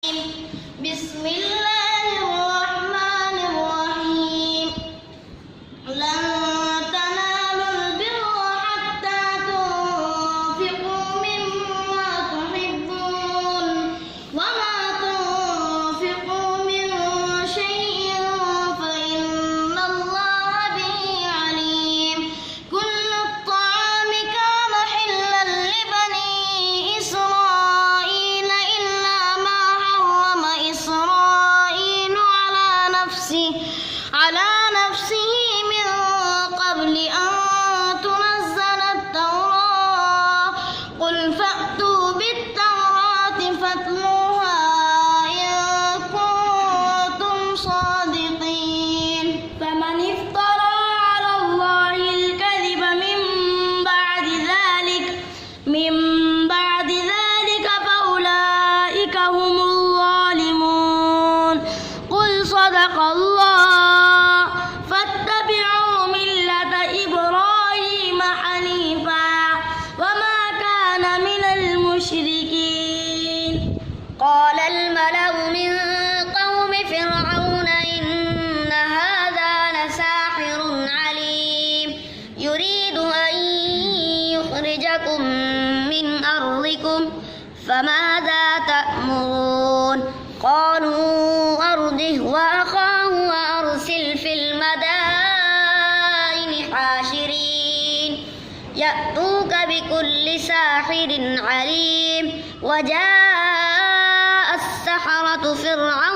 بسم الله الرحمن الرحيم لن تنالوا البر حتى تنفقوا مما تحبون وما تنفقوا من شيء فإن الله به عليم كل الطعام كان حلا لبني إسرائيل إلا ما حرم إسرائيل على نفسه من قبل أن تنزل التوراة قل فأتوا بالتوراة فاتلوها إن كنتم صادقين فمن افترى على الله الكذب من بعد ذلك فأولئك هم الظالمون قل صدق الله فاتبعوا ملة إبراهيم حنيفا وما كان من المشركين قال الملأ من قوم فرعون إن هذا لساحر عليم يريد أن يخرجكم من أرضكم فماذا تأمرون قالوا أرجه وأخاه وأرسل في المدائن حاشرين يأتوك بكل ساحر عليم وجاء السحرة فرعون